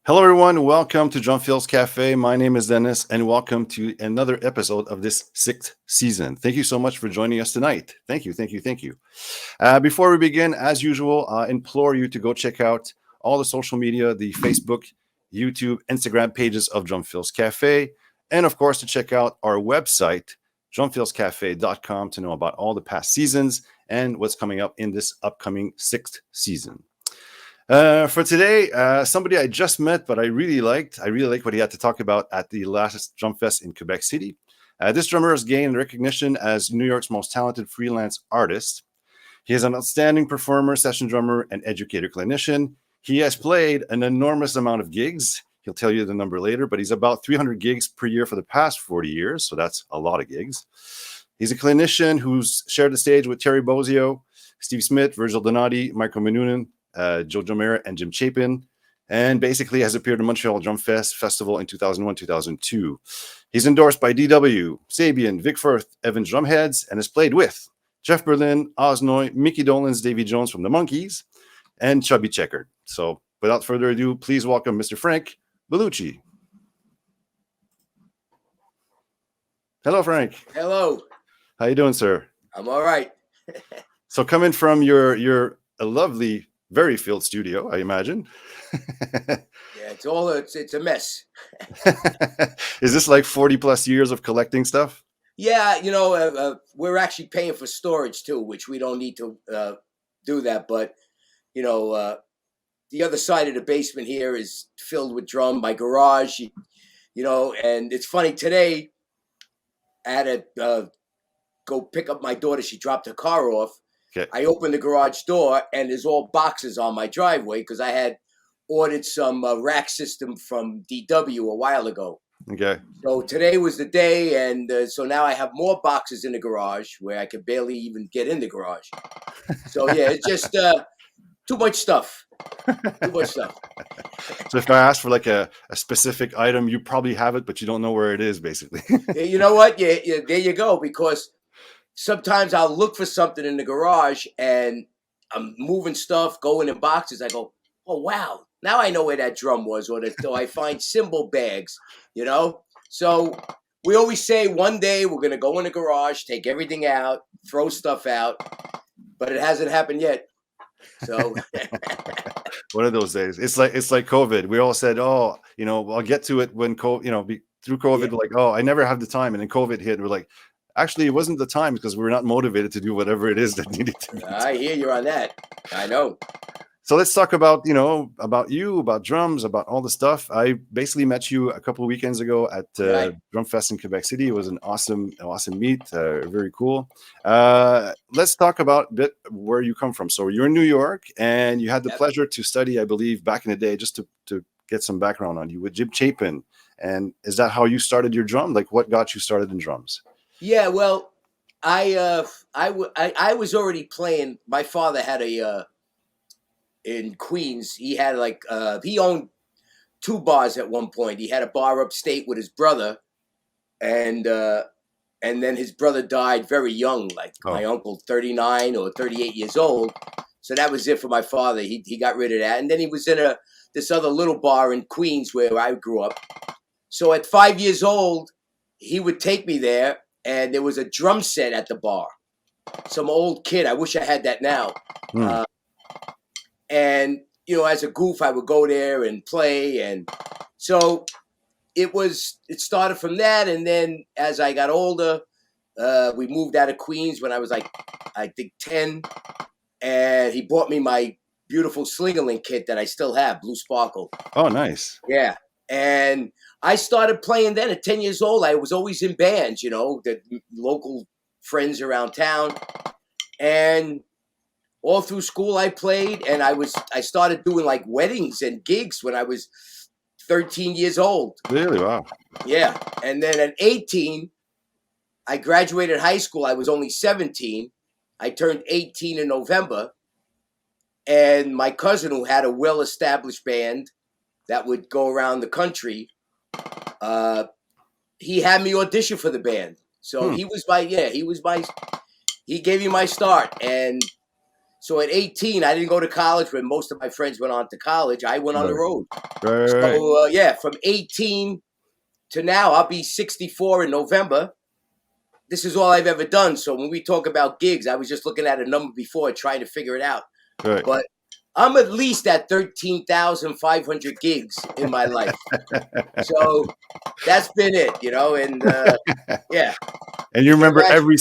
Hello, everyone. Welcome to Drumfills Cafe. My name is Denis, and welcome to another episode of this sixth season. Thank you so much for joining us tonight. Thank you. Before we begin, as usual, I implore you to go check out all the social media, the Facebook, YouTube, Instagram pages of Drumfills Cafe, and of course, to check out our website, drumfillscafe.com, to know about all the past seasons and what's coming up in this upcoming sixth season. For today, somebody I just met, but I really liked what he had to talk about at the last Drum Fest in Quebec City. This drummer has gained recognition as New York's most talented freelance artist. He is an outstanding performer, session drummer, and educator clinician. He has played an enormous amount of gigs. He'll tell you the number later, but he's about 300 gigs per year for the past 40 years, so that's a lot of gigs. He's a clinician who's shared the stage with Terry Bozzio, Steve Smith, Virgil Donati, Michael Minunin, Jojo Mera, and Jim Chapin, and basically has appeared at Montreal Drum Festival in 2001-2002. He's endorsed by DW, Sabian, Vic Firth, Evans Drumheads, and has played with Jeff Berlin, Osnoy, Mickey Dolenz, Davy Jones from the Monkees, and Chubby Checker. So without further ado, please welcome Mr. Frank Bellucci. Hello, Frank. Hello. How you doing, sir? I'm all right. So coming from your a lovely, very filled studio, I imagine. Yeah, it's a mess. Is this like 40 plus years of collecting stuff? Yeah, we're actually paying for storage too, which we don't need to do that. But the other side of the basement here is filled with drum. My garage, and it's funny today. I had to go pick up my daughter. She dropped her car off. Okay. I opened the garage door, and there's all boxes on my driveway because I had ordered some rack system from DW a while ago. Okay. So today was the day, and so now I have more boxes in the garage where I could barely even get in the garage. So yeah, it's just too much stuff. So if I ask for like a specific item, you probably have it, but you don't know where it is, basically. You know what? Yeah, there you go. Because sometimes I'll look for something in the garage and I'm moving stuff, going in boxes. I go, oh, wow. Now I know where that drum was. Or I find cymbal bags, So we always say one day we're going to go in the garage, take everything out, throw stuff out. But it hasn't happened yet. So one of those days. It's like COVID. We all said, oh, I'll get to it when COVID, through COVID, Yeah. like, oh, I never have the time. And then COVID hit. We're like, actually, it wasn't the time because we're not motivated to do whatever it is that needed to be. I hear you on that. I know. So let's talk about, about you, about drums, about all the stuff. I basically met you a couple of weekends ago at Right. Drum Fest in Quebec City. It was an awesome meet. Very cool. Let's talk about a bit where you come from. So you're in New York and you had the pleasure to study, I believe, back in the day, just to get some background on you with Jim Chapin. And is that how you started your drum? Like what got you started in drums? Yeah, well, I was already playing. My father had in Queens. He had he owned 2 bars at one point. He had a bar upstate with his brother, and then his brother died very young, my uncle, 39 or 38 years old. So that was it for my father. He got rid of that, and then he was in this other little bar in Queens where I grew up. So at 5 years old, he would take me there. And there was a drum set at the bar. Some old kid. I wish I had that now. And, as a goof, I would go there and play. And so it started from that. And then as I got older, we moved out of Queens when I was I think 10. And he bought me my beautiful Slingerland kit that I still have, Blue Sparkle. Oh, nice. Yeah. And I started playing then at 10 years old. I was always in bands, the local friends around town. And all through school I played, and I started doing weddings and gigs when I was 13 years old. Really? Wow. Yeah. And then at 18, I graduated high school. I was only 17. I turned 18 in November. And my cousin, who had a well-established band that would go around the country, he had me audition for the band. So he gave me my start. And so at 18, I didn't go to college when most of my friends went on to college. I went on the road. Right. So from 18 to now, I'll be 64 in November. This is all I've ever done. So when we talk about gigs, I was just looking at a number before trying to figure it out. Right. But I'm at least at 13,500 gigs in my life. So that's been it, and yeah. And you remember every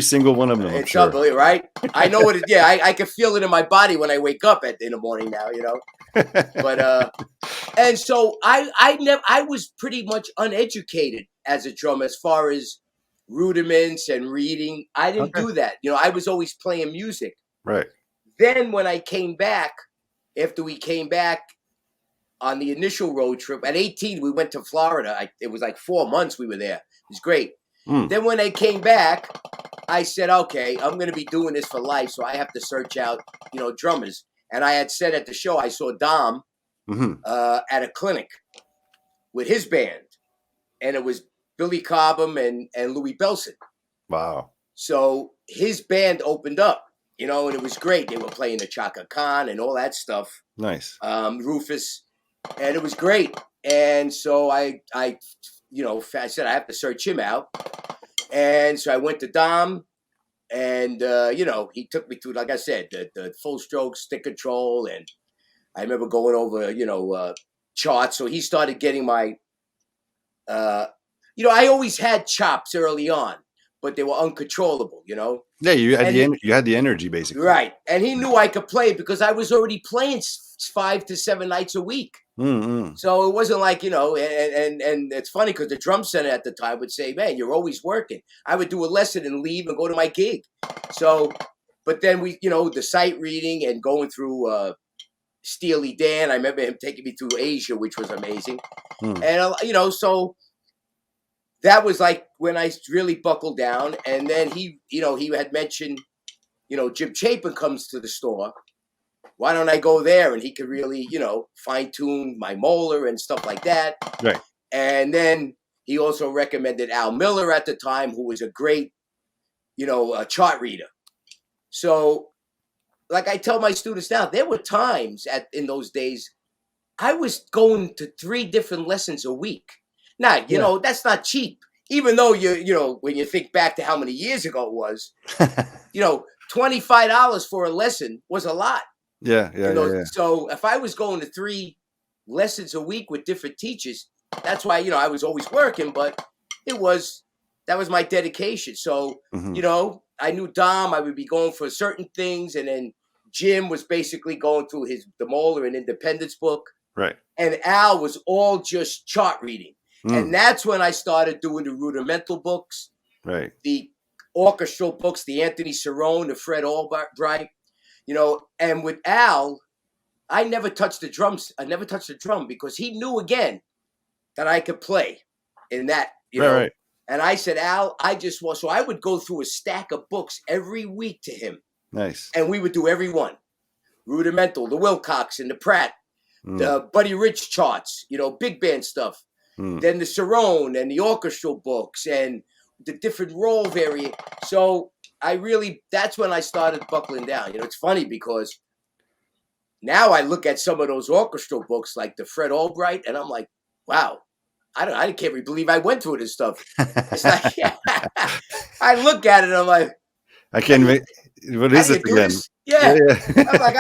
single one of them. It's unbelievable, right? I know what it. Yeah, I can feel it in my body when I wake up in the morning now. But and so I was pretty much uneducated as a drummer as far as rudiments and reading. I didn't do that. I was always playing music. Right. Then when I came back, after we came back on the initial road trip at 18, we went to Florida. It was like 4 months we were there. It was great. Then when I came back, I said, okay, I'm going to be doing this for life, so I have to search out, drummers. And I had said at the show, I saw Dom at a clinic with his band, and it was Billy Cobham and Louis Belson. Wow. So his band opened up, and it was great. They were playing the Chaka Khan and all that stuff. Nice. Rufus, and it was great. And so I said I have to search him out. And so I went to Dom, and he took me through, like I said, the full stroke, stick control, and I remember going over charts. So he started getting my I always had chops early on, but they were uncontrollable, Yeah, you had the energy basically. Right. And he knew I could play because I was already playing 5 to 7 nights a week. Mm-hmm. So it wasn't like, and it's funny because the drum center at the time would say, man, you're always working. I would do a lesson and leave and go to my gig. So, but then we, the sight reading and going through Steely Dan. I remember him taking me through Asia, which was amazing. And, so that was like when I really buckled down. And then he had mentioned, Jim Chapin comes to the store. Why don't I go there? And he could really, fine tune my molar and stuff like that. Right. And then he also recommended Al Miller at the time, who was a great, chart reader. So, like I tell my students now, there were times in those days, I was going to 3 different lessons a week. Now, that's not cheap. Even though when you think back to how many years ago it was, $25 for a lesson was a lot. Yeah. So if I was going to 3 lessons a week with different teachers, that's why, I was always working, but that was my dedication. So, I knew Dom, I would be going for certain things. And then Jim was basically going through the Molar and Independence book. Right. And Al was all just chart reading. And that's when I started doing the rudimental books. Right. The orchestral books, the Anthony Cerrone, the Fred Albright. And with Al, I never touched the drums. I never touched the drum because he knew again that I could play in that, Right. And I said, Al, so I would go through a stack of books every week to him. Nice. And we would do every one. Rudimental, the Wilcox and the Pratt, the Buddy Rich charts, big band stuff. Then the Cerrone and the orchestral books and the different role variant. So that's when I started buckling down. It's funny because now I look at some of those orchestral books like the Fred Albright and I'm like, wow, I can't really believe I went through this stuff. It's like, I look at it and I'm like, I can't make, what is it again? Yeah. I'm like,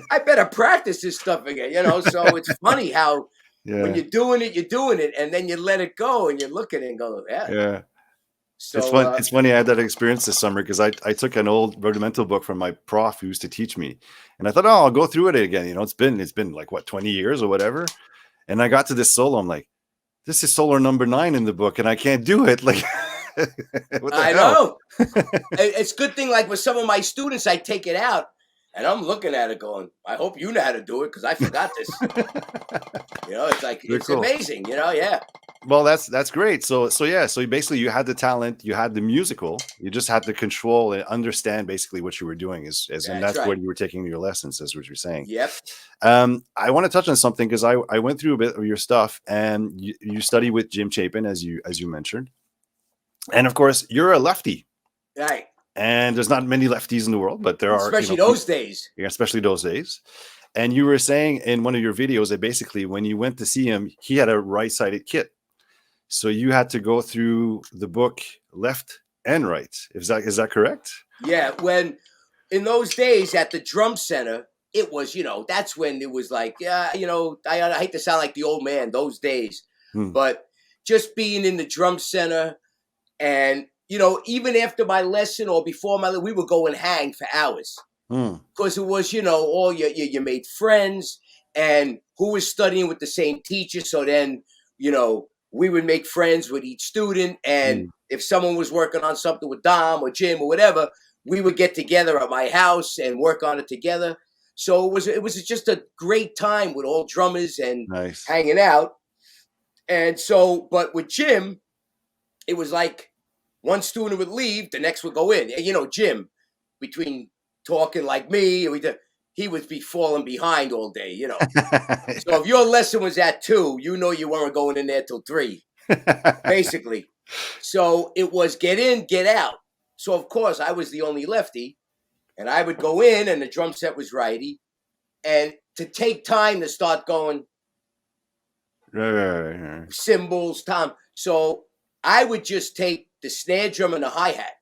I better practice this stuff again, so it's funny how when you're doing it and then you let it go and you look at it and go, yeah. Yeah. So it's funny. I had that experience this summer because I took an old rudimental book from my prof who used to teach me, and I thought, I'll go through it again. It's been like 20 years or whatever, and I got to this solo. I'm like, this is solo number 9 in the book, and I can't do it. Like, what the hell? Know. It's a good thing. Like with some of my students, I take it out, and I'm looking at it going, I hope you know how to do it because I forgot this. It's like it's cool. Amazing. Yeah. Well, that's great. So yeah. So basically, you had the talent, you had the musical, you just had to control and understand basically what you were doing. And That's that's right. where you were taking your lessons, is what you're saying. Yep. I want to touch on something because I went through a bit of your stuff, and you study with Jim Chapin, as you mentioned, and of course you're a lefty. Right. And there's not many lefties in the world, but there are, Especially those days. yeah, especially those days. And you were saying in one of your videos that basically when you went to see him, he had a right-sided kit. So you had to go through the book left and right. Is that correct? Yeah. When in those days at the drum center, it was, that's when it was like, yeah, I hate to sound like the old man those days, Hmm. but just being in the drum center and, even after my lesson or before my, we would go and hang for hours because it was, all you made friends and who was studying with the same teacher. So then, we would make friends with each student. And Hmm. if someone was working on something with Dom or Jim or whatever, we would get together at my house and work on it together. So it was just a great time with all drummers and Nice. hanging out. And so, but with Jim, it was like one student would leave, the next would go in. And, Jim, between talking like me, he would be falling behind all day. So if your lesson was at 2, you weren't going in there till 3, basically. So it was get in, get out. So of course I was the only lefty, and I would go in, and the drum set was righty, and to take time to start going Right. cymbals, tom. So I would just take the snare drum and the hi-hat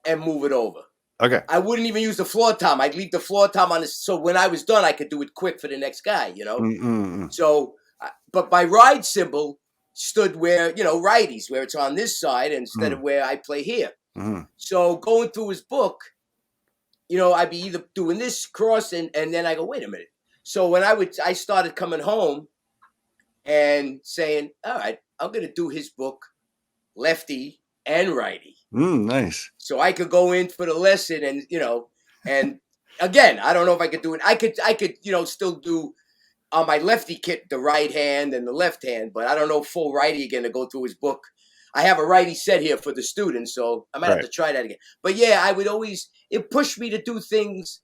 and move it over. Okay. I wouldn't even use the floor tom. I'd leave the floor tom on this, so when I was done, I could do it quick for the next guy. Mm-mm. So, but my ride cymbal stood where righties, where it's on this side instead of where I play here. Mm-hmm. So going through his book, I'd be either doing this cross and then I go, wait a minute. So when I started coming home and saying, all right, I'm going to do his book, lefty and righty. Nice. So I could go in for the lesson and again, I don't know if I could do it. I could, still do on my lefty kit, the right hand and the left hand, but I don't know full righty again to go through his book. I have a righty set here for the students, so I might have to try that again. But yeah, I would always, it pushed me to do things,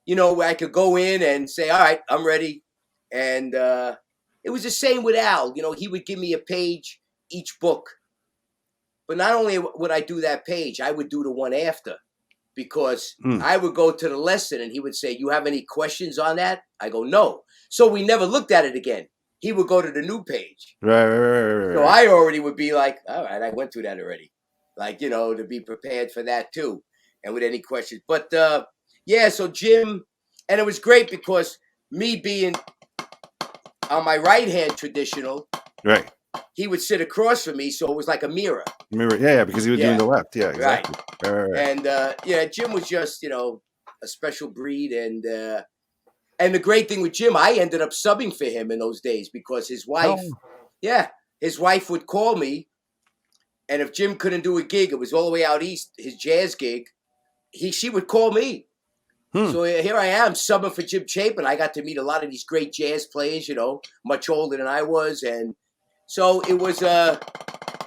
where I could go in and say, all right, I'm ready. And it was the same with Al. He would give me a page each book. But not only would I do that page, I would do the one after. Because I would go to the lesson and he would say, you have any questions on that? I go, no. So we never looked at it again. He would go to the new page. Right. So I already would be like, all right, I went through that already. Like, to be prepared for that too. And with any questions. But yeah, so Jim, and it was great because me being on my right hand traditional, Right. he would sit across from me. So it was like a mirror. Remember, yeah, because he was doing the left. Yeah, exactly. Right. And yeah, Jim was just, a special breed. And the great thing with Jim, I ended up subbing for him in those days because his wife, his wife would call me. And if Jim couldn't do a gig, it was all the way out east, his jazz gig, she would call me. So here I am subbing for Jim Chapin. I got to meet a lot of these great jazz players, much older than I was. And so it was,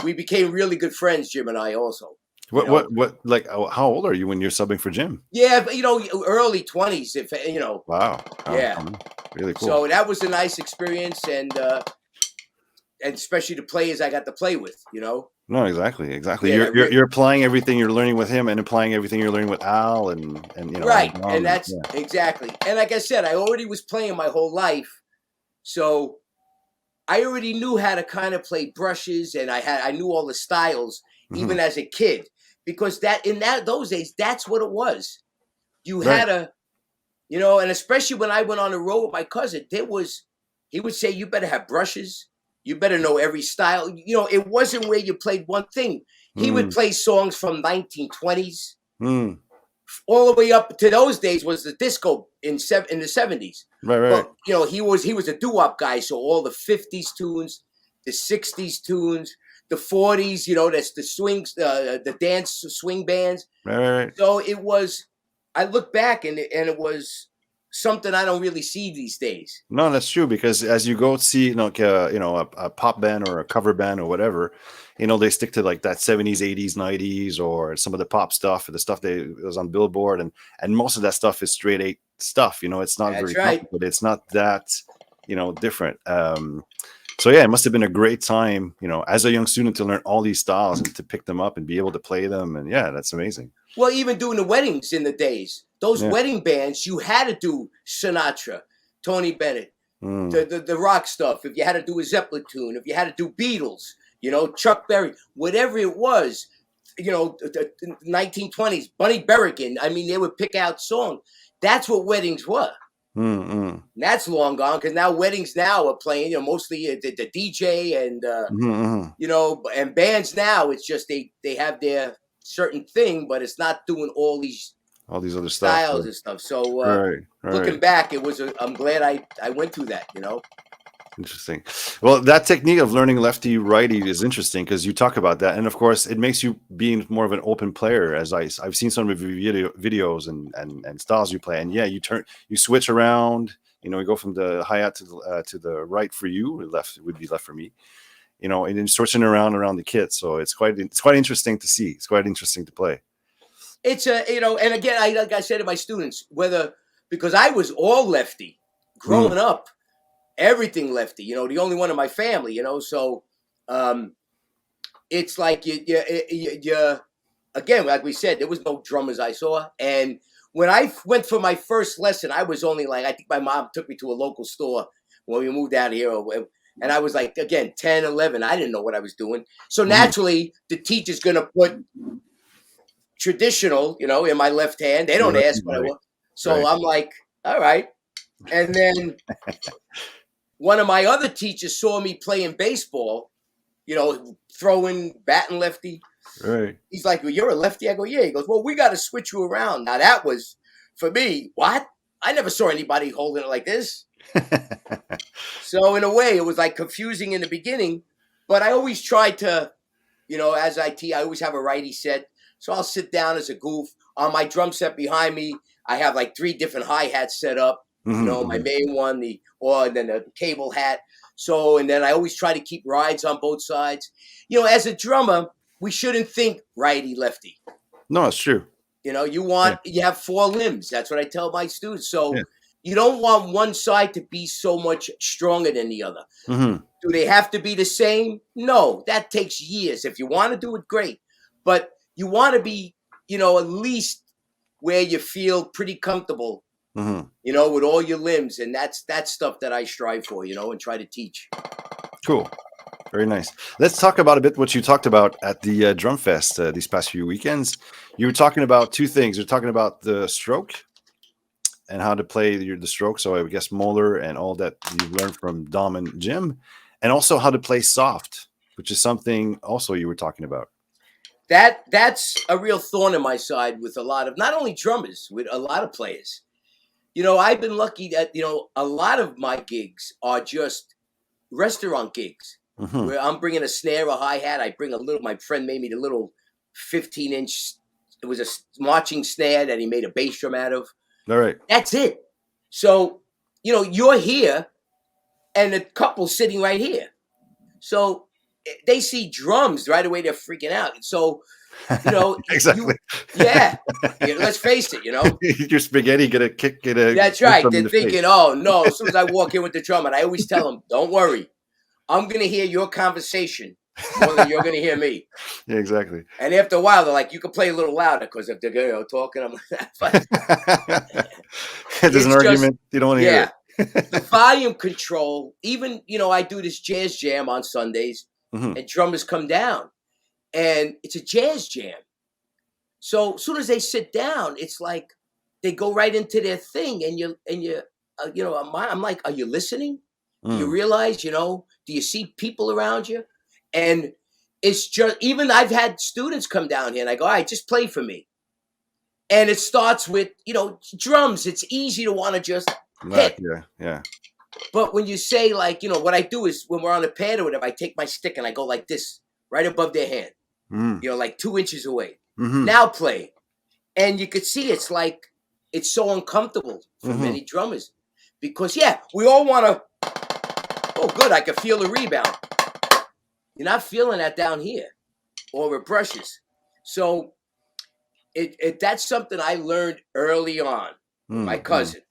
we became really good friends, Jim and I also. What, like, how old are you when you're subbing for Jim? Yeah, but, early 20s, if, Wow. Yeah. Really cool. So that was a nice experience. And especially the players I got to play with, No, exactly. Yeah, You're applying everything you're learning with him and applying everything you're learning with Al and right. And that's exactly. And like I said, I already was playing my whole life. So I already knew how to kind of play brushes and I knew all the styles even as a kid because those days, that's what it was. You had to, and especially when I went on the road with my cousin, he would say, you better have brushes. You better know every style. It wasn't where you played one thing. He would play songs from 1920s all the way up to those days was the disco in the 70s. Right. But, he was a doo-wop guy. So all the 50s tunes, the 60s tunes, the 40s, that's the swings, the dance swing bands. Right. So it was, I look back and it was something I don't really see these days. No, that's true, because as you go see, a pop band or a cover band or whatever, they stick to like that 70s, 80s, 90s, or some of the pop stuff, or the stuff that was on Billboard, and most of that stuff is straight eight stuff. It's not That's very right. complicated. It's not that, different. So yeah, it must have been a great time, as a young student, to learn all these styles and to pick them up and be able to play them. And yeah, that's amazing. Well, even doing the weddings in the days, those wedding bands, you had to do Sinatra, Tony Bennett, the rock stuff. If you had to do a Zeppelin tune, if you had to do Beatles, Chuck Berry, whatever it was, the 1920s, Bunny Berrigan. I mean, they would pick out songs. That's what weddings were. And that's long gone, because now weddings now are playing, mostly the DJ and, and bands now, it's just they have their certain thing, but it's not doing all these other styles stuff and stuff. So right. looking back, I'm glad I went through that. Interesting. Well, that technique of learning lefty righty is interesting, because you talk about that, and of course it makes you being more of an open player. As I've seen some of your videos and styles you play, and yeah, you switch around. You go from the hi-hat to the right for you, left would be left for me. And then switching around the kit. So it's quite interesting to see. It's quite interesting to play. It's and again, like I said to my students, because I was all lefty growing up. Everything lefty, the only one in my family, so it's like you again, like we said, there was no drummers I saw. And when I went for my first lesson, I was only like, I think my mom took me to a local store when we moved out here, and I was like, again, 10, 11. I didn't know what I was doing. So naturally, the teacher's going to put traditional, in my left hand. They don't ask what I want. So I'm like, all right. And then one of my other teachers saw me playing baseball, throwing, batting lefty. Right. He's like, well, you're a lefty? I go, yeah. He goes, well, we got to switch you around. Now, that was, for me, what? I never saw anybody holding it like this. So, in a way, it was like confusing in the beginning. But I always tried to, as I always have a righty set. So I'll sit down as a goof. On my drum set behind me, I have like 3 different hi-hats set up. My main one, and then a cable hat. So, and then I always try to keep rides on both sides. As a drummer, we shouldn't think righty lefty. No, it's true. You have 4 limbs. That's what I tell my students. So you don't want one side to be so much stronger than the other. Do they have to be the same? No, that takes years. If you want to do it, great. But you want to be, at least where you feel pretty comfortable. With all your limbs, and that's stuff that I strive for, and try to teach. Cool. Very nice. Let's talk about a bit what you talked about at the Drum Fest these past few weekends. You were talking about 2 things. You're talking about the stroke and how to play the stroke. So I guess Moeller and all that you learned from Dom and Jim, and also how to play soft, which is something also you were talking about. That's a real thorn in my side with a lot of, not only drummers, with a lot of players. I've been lucky that, a lot of my gigs are just restaurant gigs where I'm bringing a snare, a hi-hat. I bring my friend made me the little 15-inch, it was a marching snare that he made a bass drum out of. All right. That's it. So, you're here and a couple sitting right here. So they see drums right away. They're freaking out. So, exactly. Let's face it, your spaghetti get a kick. That's right. They're thinking, oh no, as soon as I walk in with the drum, and I always tell them, don't worry, I'm going to hear your conversation more than you're going to hear me. Yeah, exactly. And after a while, they're like, you can play a little louder, because if they're talking, I'm like, there's an argument. You don't want to hear it. The volume control, even, I do this jazz jam on Sundays, and drummers come down. And it's a jazz jam. So as soon as they sit down, it's like they go right into their thing. I'm like, are you listening? Do you realize, do you see people around you? And it's just, even I've had students come down here and I go, all right, just play for me. And it starts with, drums. It's easy to want to just hit. Yeah. But when you say, like, what I do is when we're on a pad or whatever, I take my stick and I go like this, right above their hand. Like 2 inches away. Now play. And you could see it's like it's so uncomfortable for Mhm. many drummers because we all want to. Oh, good! I can feel the rebound. You're not feeling that down here or with brushes. So that's something I learned early on with my Mm. cousin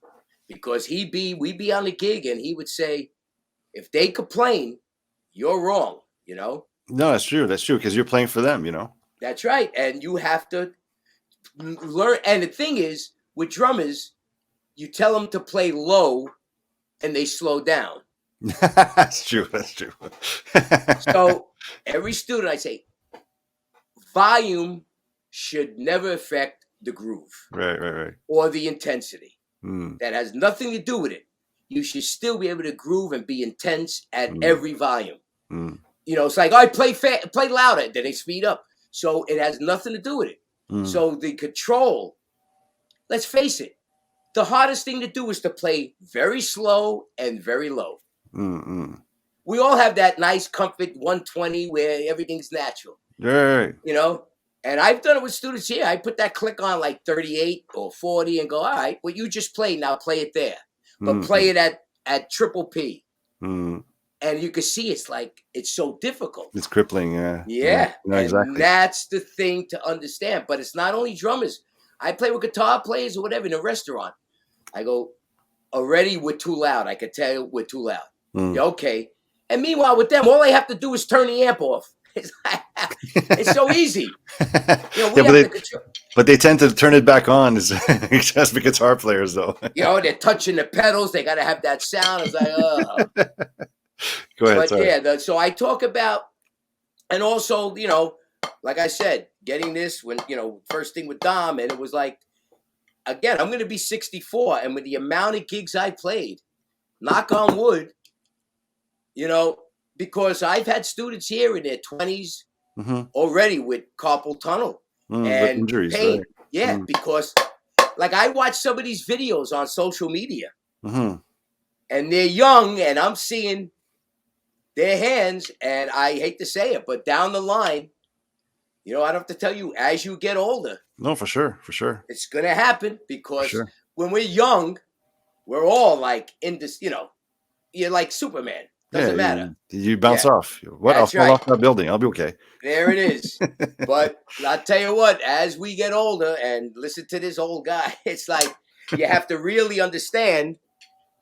because we'd be on the gig and he would say, if they complain, you're wrong. No, that's true. That's true because you're playing for them. That's right, and you have to learn. And the thing is, with drummers, you tell them to play low, and they slow down. That's true. That's true. So every student, I say, volume should never affect the groove Right. or the intensity. Mm. That has nothing to do with it. You should still be able to groove and be intense at Mm. every volume. Mm. It's like, I play louder, then they speed up. So it has nothing to do with it. Mm. So the control, let's face it, the hardest thing to do is to play very slow and very low. Mm. We all have that nice comfort 120 where everything's natural, Right. And I've done it with students here. I put that click on like 38 or 40 and go, all right, well, you just played, now play it there. But play it at triple P. Mm. And you can see it's so difficult. It's crippling, yeah. Yeah. No, And exactly. that's the thing to understand. But it's not only drummers. I play with guitar players or whatever in a restaurant. I go, already we're too loud. I could tell you we're too loud. Mm. Yeah, okay. And meanwhile, with them, all they have to do is turn the amp off. It's so easy. But they tend to turn it back on as just the guitar players, though. They're touching the pedals. They got to have that sound. It's like, oh. Go ahead. But sorry. so I talk about, and also, like I said, getting this when, first thing with Dom, and it was like, again, I'm going to be 64, and with the amount of gigs I played, knock on wood, because I've had students here in their 20s already with carpal tunnel and injuries, pain. right? Yeah, because like I watch some of these videos on social media, and they're young, and I'm seeing their hands, and I hate to say it, but down the line, I don't have to tell you, as you get older. No, for sure. It's going to happen because when we're young, we're all like in this, you're like Superman. Doesn't matter. You bounce off. What? I'll fall off that building. I'll be okay. There it is. But I'll tell you what, as we get older and listen to this old guy, it's like you have to really understand,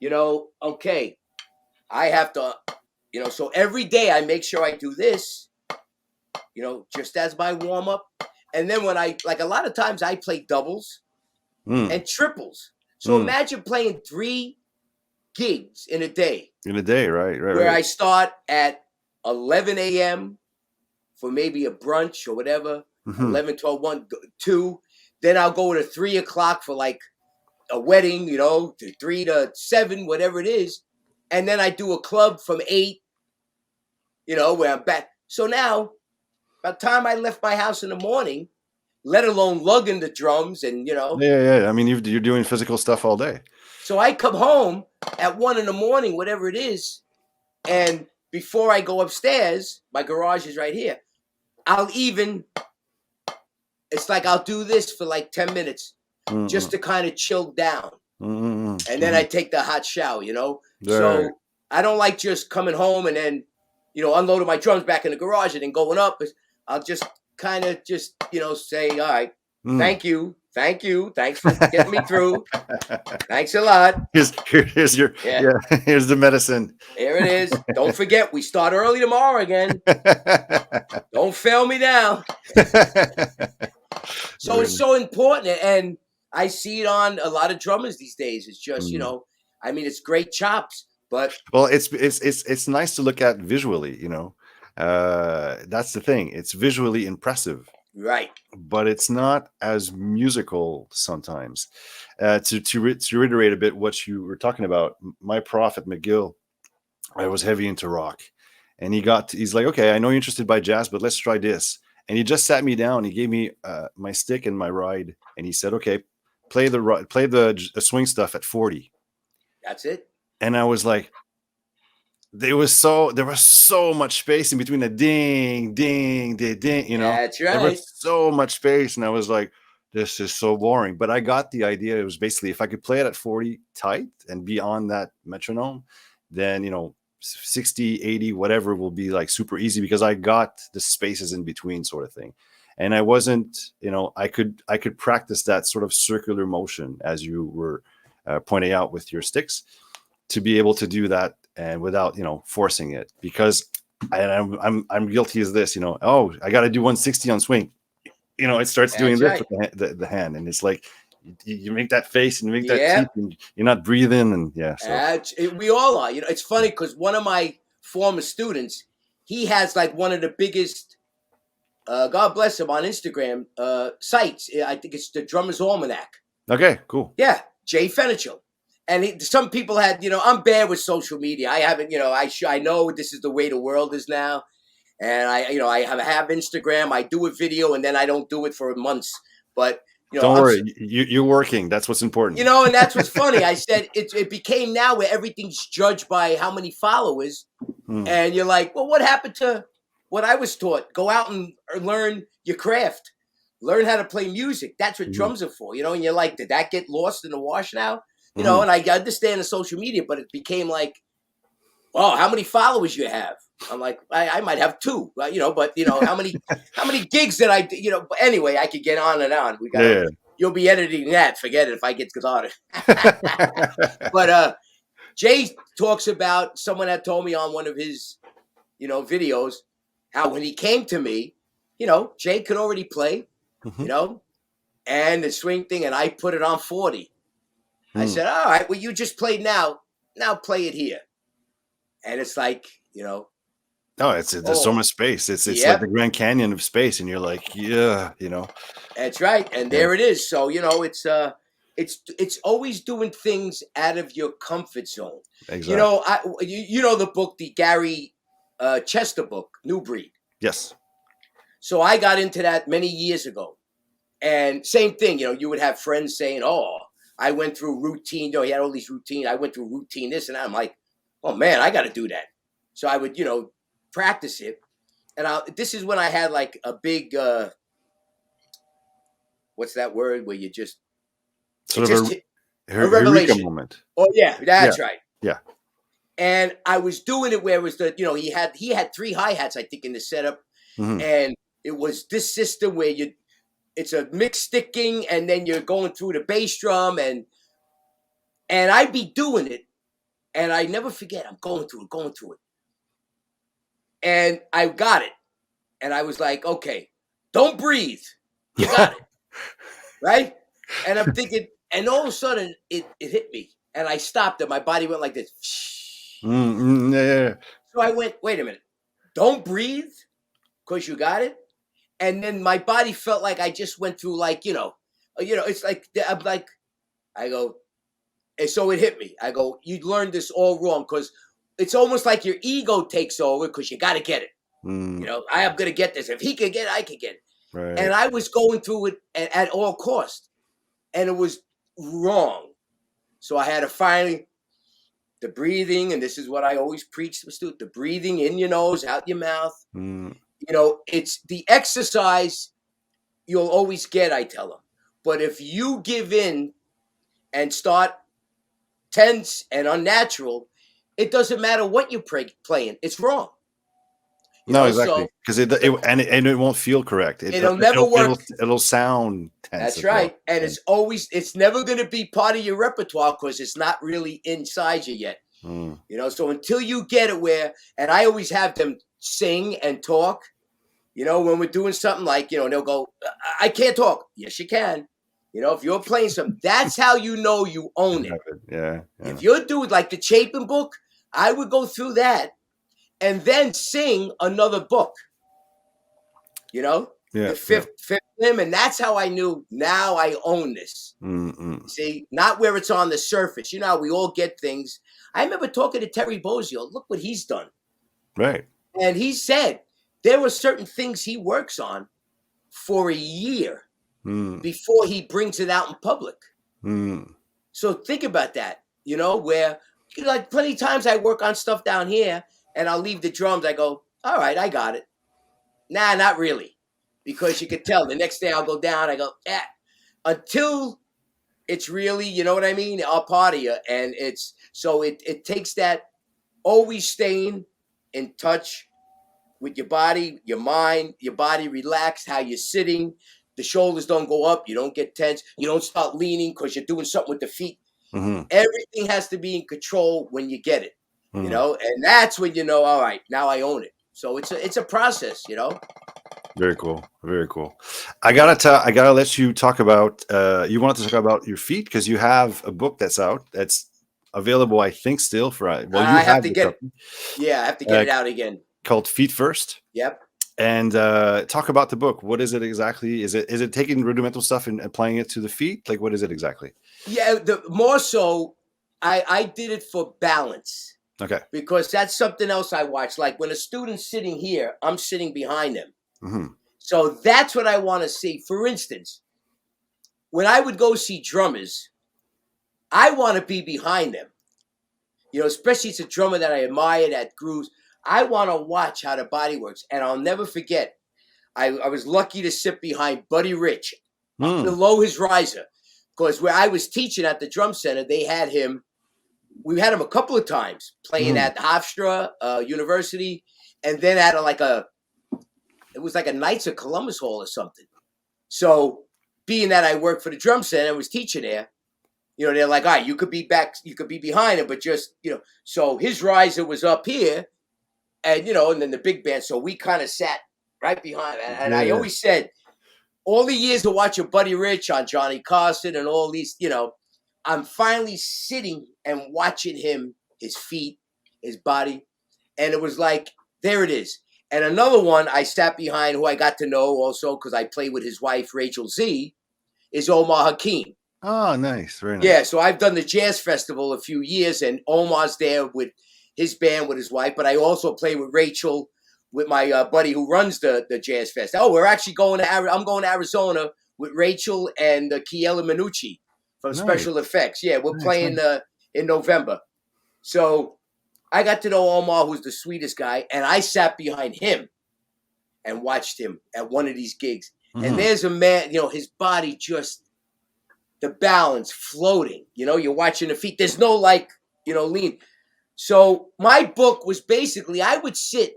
okay, I have to, so every day I make sure I do this, just as my warm up. And then when a lot of times I play doubles and triples. So imagine playing 3 gigs in a day. Right. Where I start at 11 a.m. for maybe a brunch or whatever, 11, 12, 1, 2. Then I'll go to 3 o'clock for like a wedding, to 3 to 7, whatever it is. And then I do a club from 8, where I'm back. So now, by the time I left my house in the morning, let alone lugging the drums and, Yeah. I mean, you're doing physical stuff all day. So I come home at 1 in the morning, whatever it is, and before I go upstairs, my garage is right here. It's like I'll do this for like 10 minutes just to kind of chill down. And then I take the hot shower, So I don't like just coming home and then, unloading my drums back in the garage and then going up. I'll just kind of say, all right, thank you. Thanks for getting me through. Thanks a lot. Here's your here's the medicine. There it is. Don't forget, we start early tomorrow again. Don't fail me now. So it's so important, and I see it on a lot of drummers these days. It's just it's great chops, but it's nice to look at visually. That's the thing. It's visually impressive. Right. But it's not as musical sometimes. To reiterate a bit what you were talking about, my prof at McGill, I was heavy into rock. And he's like, okay, I know you're interested by jazz, but let's try this. And he just sat me down. He gave me my stick and my ride. And he said, okay, play the swing stuff at 40. That's it. And I was like, there was so much space in between the ding, ding, ding, ding, That's right. There was so much space. And I was like, this is so boring. But I got the idea. It was basically if I could play it at 40 tight and be on that metronome, then 60, 80, whatever will be like super easy because I got the spaces in between sort of thing. And I wasn't, I could practice that sort of circular motion as you were pointing out with your sticks to be able to do that and without, forcing it because I'm guilty as this, oh, I got to do 160 on swing. It starts doing That's this right. with the hand, and it's like you make that face and you make that Yeah. teeth, and you're not breathing, and yeah. So We all are. It's funny because one of my former students, he has like one of the biggest, God bless him, on Instagram sites. I think it's the Drummer's Almanac. okay, cool. Yeah, Jay Fenichel. And some people had, I'm bad with social media. I haven't, I know this is the way the world is now. And I have Instagram. I do a video and then I don't do it for months. But, Don't worry, you're working. That's what's important. and that's what's funny. I said it became now where everything's judged by how many followers. And you're like, well, what happened to what I was taught? Go out and learn your craft. Learn how to play music. That's what drums are for, and you're like, did that get lost in the wash now? And I understand the social media, but it became like, oh, how many followers you have? I'm like, I might have 2, but how many gigs that I, but anyway, I could get on and on. We got, you'll be editing that. Forget it if I get started. But Jay talks about someone that told me on one of his, videos, how when he came to me, Jay could already play, and the swing thing, and I put it on 40. I said, all right, well, you just played now play it here. And it's like, no, there's so much space. It's like the Grand Canyon of space, and you're like, yeah. That's right, and there it is. So it's always doing things out of your comfort zone. Exactly. You know the book, the Gary Chester book, New Breed. Yes. So I got into that many years ago, and same thing. You would have friends saying, "Oh, I went through routine." He had all these routine. I went through routine this and that. I'm like, oh man, I got to do that. So I would, practice it. And this is when I had like a big, what's that word where you just sort of a revelation moment. Oh yeah, that's right. Yeah. And I was doing it where it was he had 3 hi-hats, I think, in the setup. And it was this system where it's a mixed sticking and then you're going through the bass drum and I'd be doing it. And I never forget, I'm going through it. And I got it. And I was like, okay, don't breathe. You got it. Right? And I'm thinking, and all of a sudden it hit me. And I stopped and my body went like this. Yeah. So I went, wait a minute. Don't breathe because you got it. And then my body felt like I just went through it's like, I'm like, I go, and so it hit me. I go, you learned this all wrong because it's almost like your ego takes over because you got to get it. I am going to get this. If he could get it, I could get it. Right. And I was going through it at all costs. And it was wrong. So I had to finally, the breathing, and this is what I always preach to the student, the breathing in your nose, out your mouth. It's the exercise you'll always get, I tell them. But if you give in and start tense and unnatural, it doesn't matter what you're playing. It's wrong. Exactly. Because it won't feel correct. It'll never work. It'll sound tense. That's right. And it's never going to be part of your repertoire because it's not really inside you yet. So until you get it where, and I always have them sing and talk, when we're doing something like, they'll go, I can't talk. Yes, you can. If you're playing something, that's how you know you own it. Yeah. If you're doing like the Chapin book, I would go through that and then sing another book. The fifth hymn, and that's how I knew now I own this. See, not where it's on the surface. How we all get things. I remember talking to Terry Bozzio. Look what he's done. Right. And he said there were certain things he works on for a year before he brings it out in public. So think about that, where like plenty of times I work on stuff down here and I'll leave the drums. I go, all right, I got it. Nah, not really. Because you could tell the next day I'll go down. I go, until it's really, you know what I mean, a part of you. And it takes that always staying in touch with your body, your mind, your body relaxed, how you're sitting. The shoulders don't go up. You don't get tense. You don't start leaning because you're doing something with the feet. Mm-hmm. Everything has to be in control when you get it, Mm-hmm. and that's when you know, all right, now I own it. So it's a process, Very cool. Very cool. I gotta let you talk about. You wanted to talk about your feet because you have a book that's out. That's available, I think, still for. Well, you I have have to the get it. copy Yeah, I have to get uh, it out again. called Feet First. Yep. And talk about the book. What is it exactly? Is it taking rudimental stuff and applying it to the feet? Like, what is it exactly? Yeah, the more so, I did it for balance Okay. because that's something else I watch. Like when a student's sitting here, I'm sitting behind them. Mm-hmm. So that's what I want to see. For instance, when I would go see drummers, I want to be behind them. Especially it's a drummer that I admire that grooves. I want to watch how the body works. And I'll never forget, I was lucky to sit behind Buddy Rich Mm. below his riser. Because where I was teaching at the drum center, they had him. We had him a couple of times playing Mm-hmm. at Hofstra University, and then at it was like a Knights of Columbus Hall or something. So, being that I worked for the drum center and was teaching there, they're like, all right, you could be back, you could be behind him, but just, so his riser was up here, and then the big band. So we kind of sat right behind. And I Yeah. always said, all the years of watching Buddy Rich on Johnny Carson and all these, I'm finally sitting and watching him, his feet, his body. And it was like, there it is. And another one I sat behind who I got to know also because I played with his wife, Rachel Z, is Omar Hakim. Oh, nice. Very nice. Yeah, so I've done the Jazz Festival a few years, and Omar's there with his band with his wife, but I also play with Rachel, with my buddy who runs the Jazz Fest. Oh, we're actually I'm going to Arizona with Rachel and Kiela Minucci from Nice. Special Effects. Yeah, we're Nice. playing in November. So I got to know Omar, who's the sweetest guy, and I sat behind him and watched him at one of these gigs. Mm-hmm. And there's a man, his body just, the balance floating, you're watching the feet. There's no lean. So my book was basically, I would sit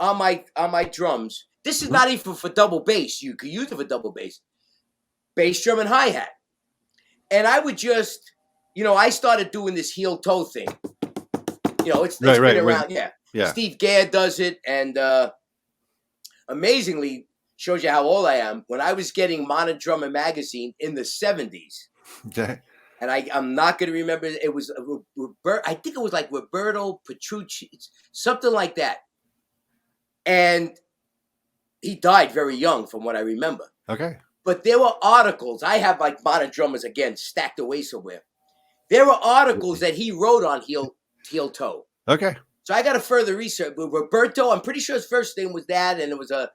on my drums. This is not even for double bass. You could use it for double bass drum and hi-hat. And I would just, I started doing this heel toe thing. It's been around. Yeah. Steve Gadd does it. And amazingly, shows you how old I am. When I was getting Modern Drummer magazine in the 70s, Okay. and I'm not going to remember, it was I think it was like Roberto Petrucci, something like that. And he died very young from what I remember. Okay. But there were articles. I have like Modern Drummers, again, stacked away somewhere. There were articles that he wrote on heel toe. Okay. So I got to further research. But Roberto, I'm pretty sure his first name was that, and it was a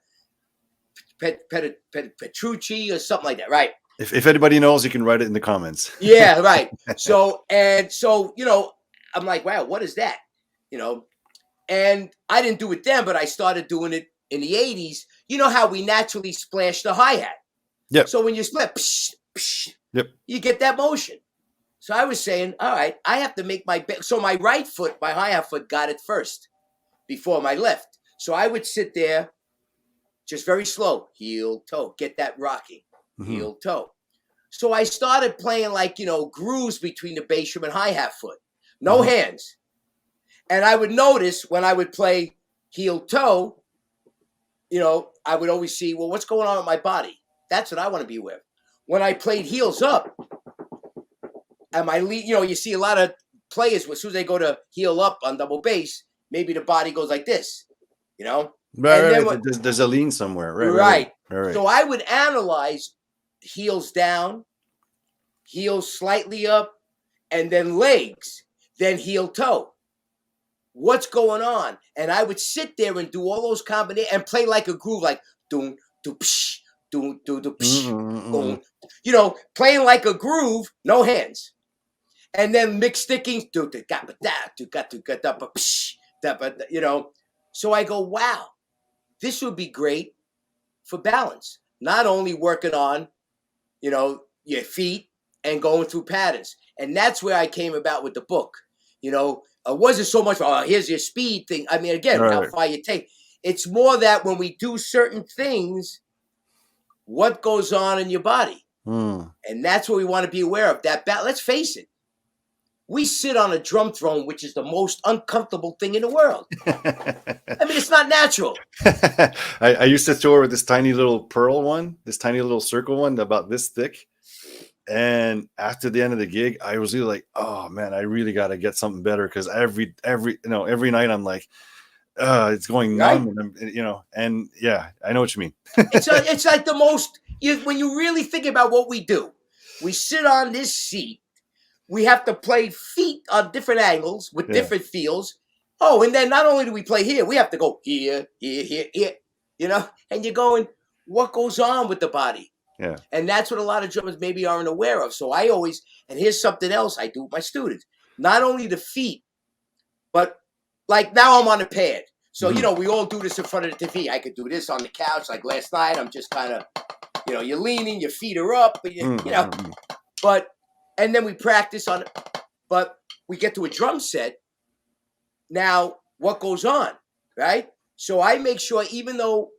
Petrucci or something like that, right? If anybody knows, you can write it in the comments. Yeah, right. So I'm like, wow, what is that? And I didn't do it then, but I started doing it in the 80s. You know how we naturally splash the hi-hat. Yep. So when you split, psh, psh, yep, you get that motion. So I was saying, all right, I have to make so my right foot, my hi-hat foot got it first before my left. So I would sit there just very slow, heel, toe, get that rocking, heel, toe. So I started playing grooves between the bass drum and hi-hat foot. No hands. And I would notice when I would play heel, toe, I would always see, well, what's going on with my body? That's what I want to be with. When I played heels up, and my lead, you see a lot of players, as soon as they go to heel up on double bass, maybe the body goes like this, Right. There's a lean somewhere. Right. So I would analyze heels down, heels slightly up, and then legs, then heel toe. What's going on? And I would sit there and do all those combinations and play like a groove, like doom, do psh, doom, do psh, boom. Playing like a groove, no hands. And then mixed stickings, So I go, wow, this would be great for balance. Not only working on your feet and going through patterns. And that's where I came about with the book. It wasn't so much, oh, here's your speed thing. I mean, again, how far you take. It's more that when we do certain things, what goes on in your body. And that's what we want to be aware of. Let's face it. We sit on a drum throne, which is the most uncomfortable thing in the world. I mean, it's not natural. I used to tour with this tiny little pearl one, this tiny little circle one about this thick. And after the end of the gig, I was really like, oh man, I really got to get something better. Cause every night I'm like, it's going numb, and yeah, I know what you mean. It's like the most, when you really think about what we do, we sit on this seat. We have to play feet on different angles with different feels. Oh, and then not only do we play here, we have to go here, and you're going, what goes on with the body? Yeah. And that's what a lot of drummers maybe aren't aware of. So I always, and here's something else I do with my students, not only the feet, but like now I'm on a pad. So, we all do this in front of the TV. I could do this on the couch. Like last night, I'm just kind of, you're leaning, your feet are up, and then we practice on it. But we get to a drum set. Now, what goes on, right? So I make sure, even though,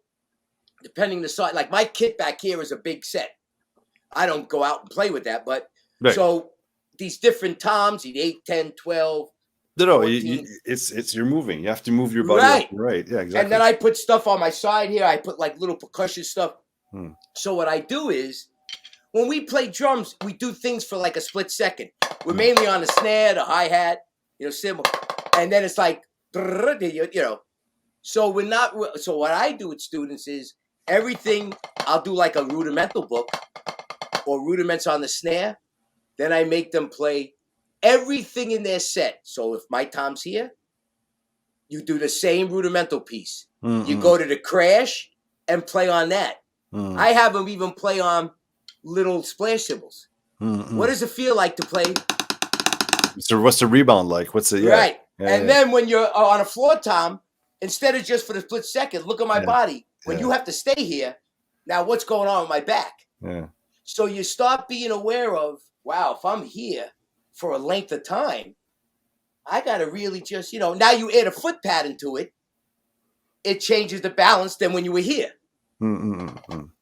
depending the size, like my kit back here is a big set. I don't go out and play with that. But so these different toms, the 8, 10, 12. No, it's you're moving. You have to move your body. Right. Yeah, exactly. And then I put stuff on my side here. I put like little percussion stuff. So what I do is, when we play drums, we do things for like a split second. We're mainly on the snare, the hi-hat, cymbal. And then it's like, So we're not. So what I do with students is everything. I'll do like a rudimental book or rudiments on the snare. Then I make them play everything in their set. So if my tom's here, you do the same rudimental piece. You go to the crash and play on that. I have them even play on little splash cymbals. What does it feel like to play? So what's the rebound like? What's it? Right. Then when you're on a floor tom, instead of just for the split second, look at my body. When you have to stay here, now what's going on with my back? Yeah. So you start being aware of, wow, if I'm here for a length of time, I got to really just, now you add a foot pattern to it. It changes the balance than when you were here.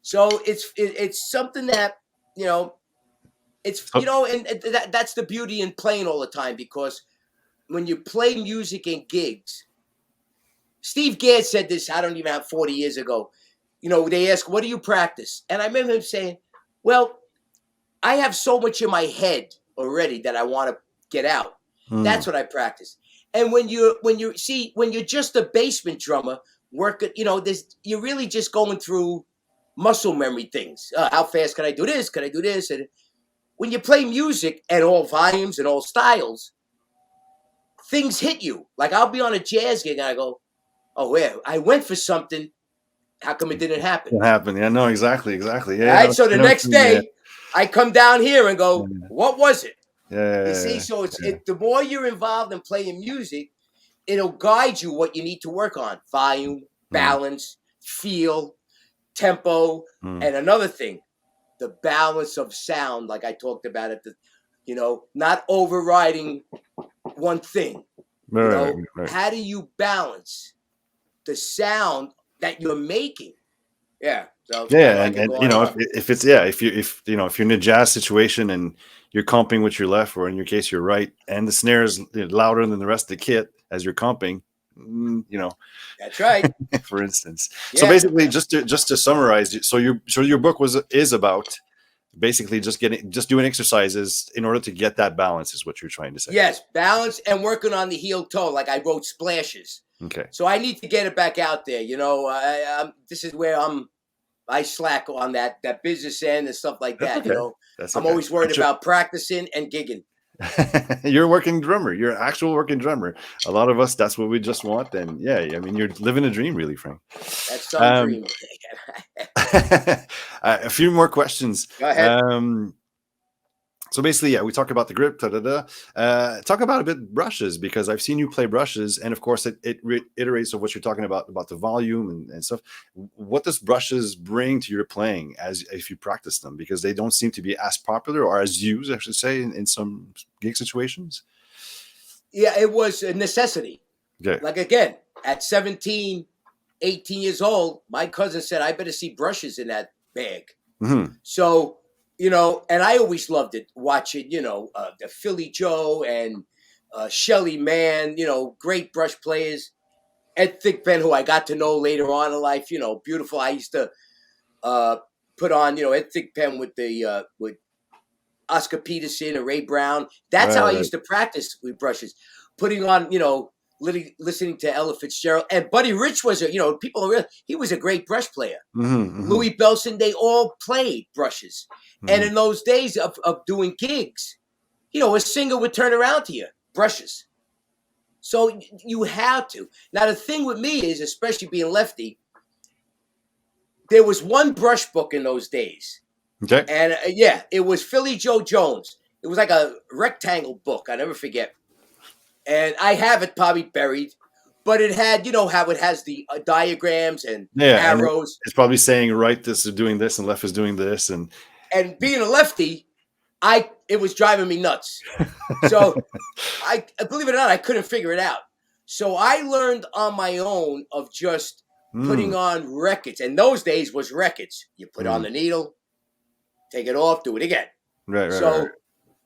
So it's something that, it's, and that's the beauty in playing all the time, because when you play music in gigs, Steve Gadd said this, I don't even have 40 years ago. They ask, what do you practice? And I remember him saying, well, I have so much in my head already that I want to get out. That's what I practice. And when you're just a basement drummer, you're really just going through muscle memory things. How fast can I do this? Can I do this? And when you play music at all volumes and all styles, things hit you. Like I'll be on a jazz gig and I go, oh, yeah, I went for something. How come it didn't happen? It happened. Yeah, no, exactly. Yeah. All right. So the next day, I come down here and go, what was it? You see, so the more you're involved in playing music, it'll guide you what you need to work on: volume, balance, feel, tempo, and another thing, the balance of sound, like I talked about it. Not overriding one thing. Right. How do you balance the sound that you're making? Yeah. So and if you're in a jazz situation and you're comping with your left, or in your case your right, and the snare is louder than the rest of the kit as you're comping, that's right. For instance. Yeah. So basically, just to summarize, so your book is about basically just doing exercises in order to get that balance, is what you're trying to say. Yes, balance and working on the heel toe. Like I wrote splashes. Okay. So I need to get it back out there. This is where I slack on that business end and stuff like that. Okay. I'm always worried about practicing and gigging. You're a working drummer. You're an actual working drummer. A lot of us, that's what we just want. And you're living a dream, really, Frank. That's some dream. A few more questions. Go ahead. So basically, yeah, we talk about the grip. Talk about a bit brushes, because I've seen you play brushes, and of course, it reiterates of what you're talking about the volume and stuff. What does brushes bring to your playing as if you practice them? Because they don't seem to be as popular or as used, I should say, in some gig situations. Yeah, it was a necessity. Okay. Like again, at 17, 18 years old, my cousin said, I better see brushes in that bag. Mm-hmm. So, and I always loved it, watching, the Philly Joe and Shelly Manne, great brush players. Ed Thigpen, who I got to know later on in life, beautiful. I used to put on, Ed Thigpen with Oscar Peterson and Ray Brown. That's how I Right. used to practice with brushes, putting on, listening to Ella Fitzgerald. And Buddy Rich was he was a great brush player. Mm-hmm. Louis Belson, they all played brushes. Mm-hmm. And in those days of doing gigs, a singer would turn around to you, brushes. So you have to. Now, the thing with me is, especially being lefty, there was one brush book in those days. Okay. And it was Philly Joe Jones. It was like a rectangle book. I never forget. And I have it probably buried. But it had, how it has the diagrams and arrows. And it's probably saying right this is doing this and left is doing this. And being a lefty, it was driving me nuts. So I believe it or not, I couldn't figure it out. So I learned on my own of just putting on records. And those days was records. You put on the needle, take it off, do it again. Right. So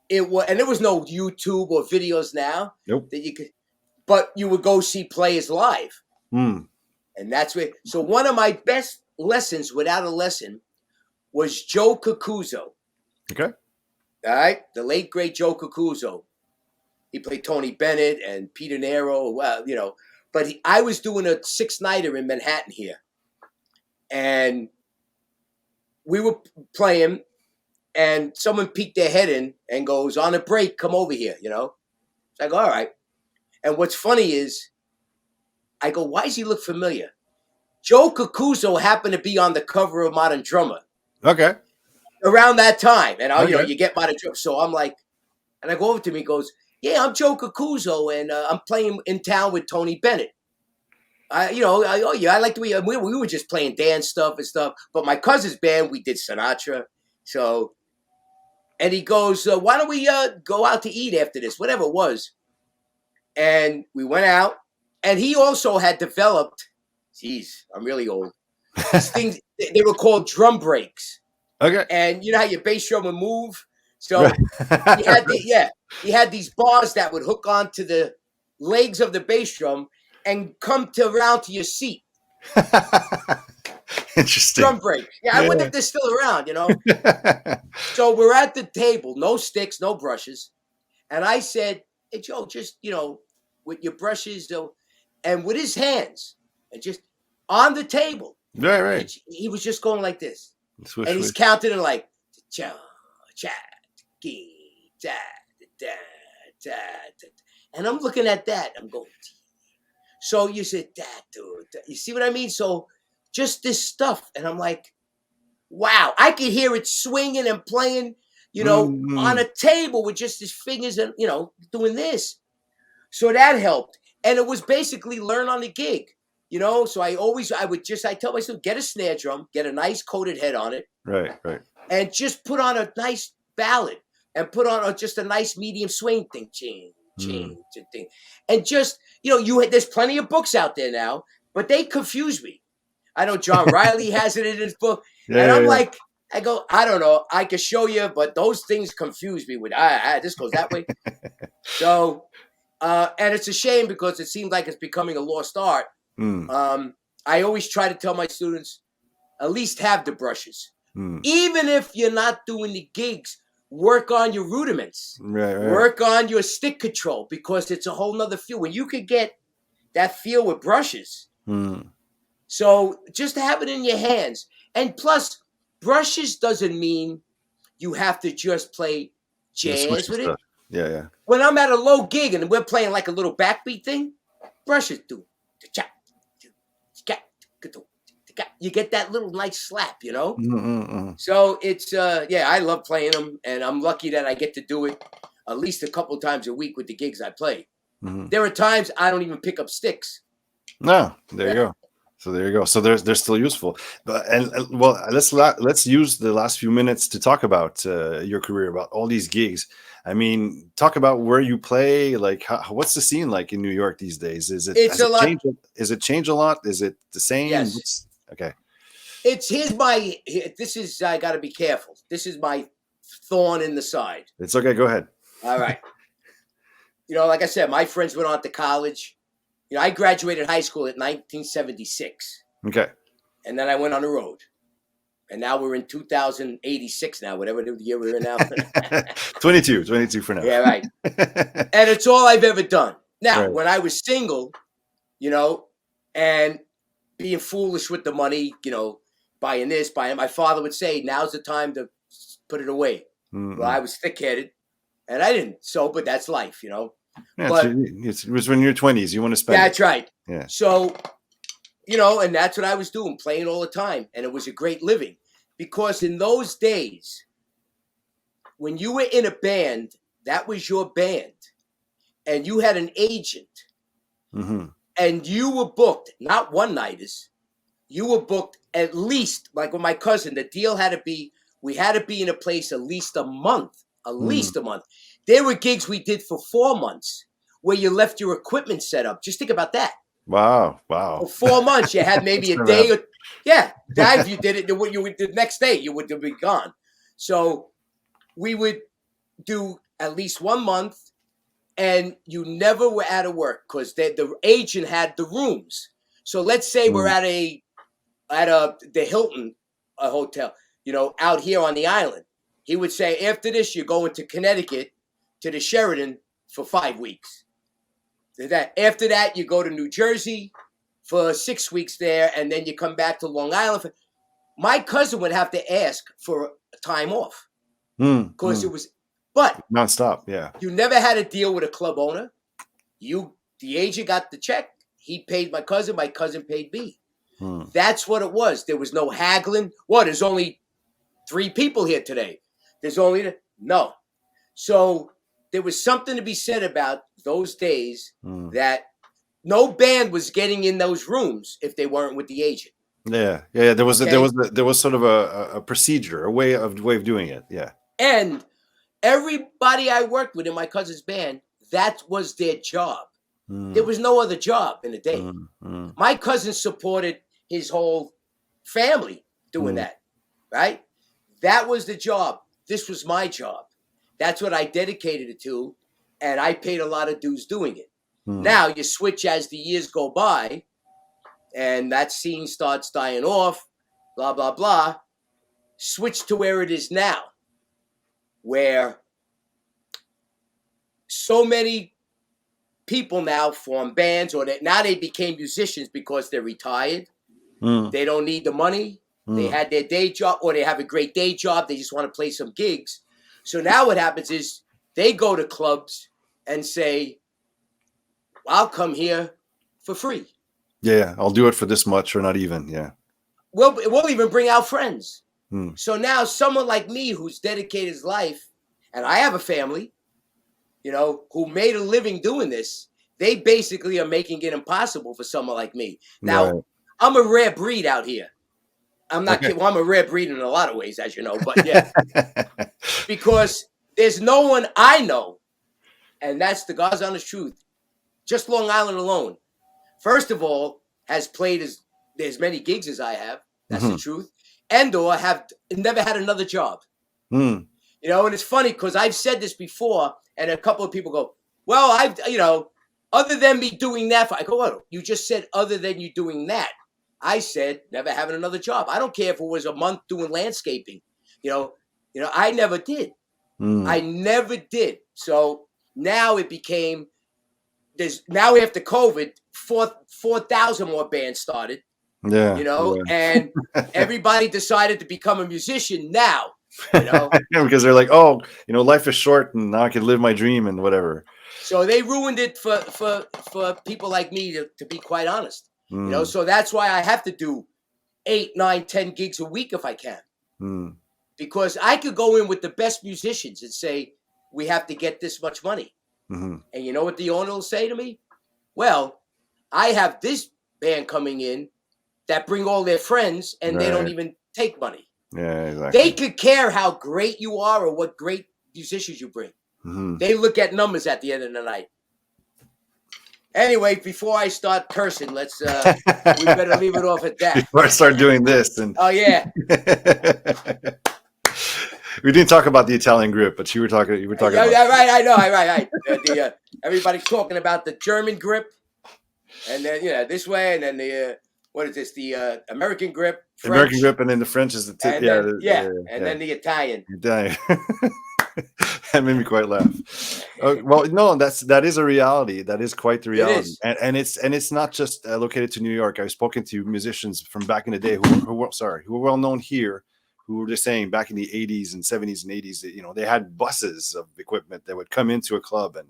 it was, and there was no YouTube or videos now that you could, but you would go see players live. And that's where, so one of my best lessons without a lesson was Joe Cucuzzo. Okay. All right. The late, great Joe Cucuzzo. He played Tony Bennett and Peter Nero. Well, but I was doing a 6-nighter in Manhattan here. And we were playing, and someone peeked their head in and goes, on a break, come over here, It's like, all right. And what's funny is, I go, why does he look familiar? Joe Cucuzzo happened to be on the cover of Modern Drummer. Okay. Around that time. And, you get Modern Drummer. So I'm like, and I go over to him, he goes, yeah, I'm Joe Cucuzzo, and I'm playing in town with Tony Bennett. I like the way we were just playing dance stuff and stuff. But my cousin's band, we did Sinatra. So, and he goes, why don't we go out to eat after this, whatever it was. And we went out, and he also had developed, geez, I'm really old, these things, they were called drum breaks. Okay. And you know how your bass drum would move? So he had these bars that would hook onto the legs of the bass drum and come around to your seat. Interesting. Drum break. Yeah, I wonder if they're still around, So we're at the table, no sticks, no brushes. And I said, hey, Joe, just, with your brushes, and with his hands, and just on the table. Right. He was just going like this. Swish, and he's counting it like, cha, cha, gee, da, da, da, da. And I'm looking at that. I'm going, so you said that, dude. You see what I mean? So just this stuff. And I'm like, wow, I could hear it swinging and playing, on a table with just his fingers and, doing this. So that helped. And it was basically learn on the gig, So I tell myself, get a snare drum, get a nice coated head on it. Right. And just put on a nice ballad and put on just a nice medium swing thing. Ching, thing. And just, there's plenty of books out there now, but they confuse me. I know John Riley has it in his book. I'm like, I go, I don't know. I can show you, but those things confuse me with, this goes that way. So, and it's a shame because it seems like it's becoming a lost art. I always try to tell my students, at least have the brushes. Even if you're not doing the gigs, work on your rudiments. Right. Work on your stick control, because it's a whole nother feel. When you could get that feel with brushes. So just have it in your hands. And plus, brushes doesn't mean you have to just play jazz with it. Yeah. When I'm at a low gig and we're playing like a little backbeat thing, brushes do. you get that little nice slap, you know. Mm-mm-mm. So it's yeah, I love playing them, and I'm lucky that I get to do it at least a couple times a week with the gigs I play. Mm-hmm. There are times I don't even pick up sticks. No, there you go. So there you go. So they're still useful. But well, let's use the last few minutes to talk about your career, about all these gigs. I mean, talk about where you play. Like, what's the scene like in New York these days? It's a lot. Is it changed a lot? Is it the same? Yes. Okay. This is, I got to be careful. This is my thorn in the side. It's okay. Go ahead. All right. You know, like I said, my friends went on to college. You know, I graduated high school in 1976. Okay. And then I went on the road. And now we're in 2086 now, whatever the year we're in now. 22 for now. Yeah, right. And it's all I've ever done. Now, Right. when I was single, you know, and being foolish with the money, you know, buying this, buying, my father would say, now's the time to put it away. Mm-mm. Well, I was thick-headed, and I didn't. So, but that's life, you know. Yeah, But it was when you're 20s. You want to spend that's it. right. Yeah. So, you know, and that's what I was doing, playing all the time. And it was a great living. Because in those days, when you were in a band, that was your band. And you had an agent. Mm-hmm. And you were booked, not one-nighters. You were booked at least, like with my cousin, the deal had to be, we had to be in a place at least a month. At least a month. There were gigs we did for 4 months where you left your equipment set up. Just think about that. Wow. For 4 months, you had maybe a day. If you did it, the next day you would be gone. So we would do at least 1 month, and you never were out of work because the agent had the rooms. So let's say we're at the Hilton hotel, you know, out here on the island. He would say, after this, you're going to Connecticut to the Sheridan for 5 weeks. After that, you go to New Jersey for 6 weeks there, and then you come back to Long Island. My cousin would have to ask for time off because it was, but nonstop. Yeah. you never had a deal with a club owner. The agent got the check. He paid my cousin paid me. That's what it was. There was no haggling. What? There's only 3 people here today. No. So there was something to be said about those days that no band was getting in those rooms if they weren't with the agent. Yeah. There was sort of a procedure, a way of doing it. Yeah. And everybody I worked with in my cousin's band, that was their job. There was no other job in the day. My cousin supported his whole family doing that, right? That was the job. This was my job. That's what I dedicated it to, and I paid a lot of dues doing it. Now you switch as the years go by, and that scene starts dying off, blah, blah, blah. Switch to where it is now, where so many people now form bands, or now they became musicians because they're retired. They don't need the money. They had their day job, or they have a great day job. They just want to play some gigs. So now what happens is they go to clubs and say, I'll come here for free. Yeah, I'll do it for this much or not even. Yeah. We'll even bring out friends. So now someone like me who's dedicated his life, and I have a family, you know, who made a living doing this, they basically are making it impossible for someone like me. Now, I'm a rare breed out here. I'm not kidding. Well, I'm a rare breed in a lot of ways, as you know, but yeah. Because there's no one I know, and that's the God's honest truth, just Long Island alone, first of all, has played as many gigs as I have. That's the truth. And or have never had another job. You know, and it's funny because I've said this before, and a couple of people go, well, other than me doing that, I go, what? You just said other than you doing that. I said, never having another job. I don't care if it was a month doing landscaping. You know, I never did. I never did. So now it became, now after COVID, 4,000 more bands started. Yeah. You know, and everybody decided to become a musician now. You know, because they're like, oh, you know, life is short, and now I can live my dream and whatever. So they ruined it for people like me, to be quite honest. You know, so that's why I have to do 8, 9, 10 gigs a week if I can. Mm. Because I could go in with the best musicians and say, we have to get this much money. Mm-hmm. And you know what the owner will say to me? Well, I have this band coming in that bring all their friends and they don't Right. even take money. Yeah, exactly. They could care how great you are or what great musicians you bring. Mm-hmm. They look at numbers at the end of the night. Anyway, before I start cursing, we better leave it off at that. Before I start doing this, and Oh yeah, we didn't talk about the Italian grip, but you were talking. yeah, about right. I know, right. Everybody's talking about the German grip, and then this way, and then the what is this? The American grip, French, American grip, and then the French is the tip. and then the Italian. Italian. That made me quite laugh. Well, no, that is a reality. That is quite the reality, and it's not just located to New York. I've spoken to musicians from back in the day who were well known here, who were just saying back in the 80s and 70s and 80s that they had buses of equipment that would come into a club and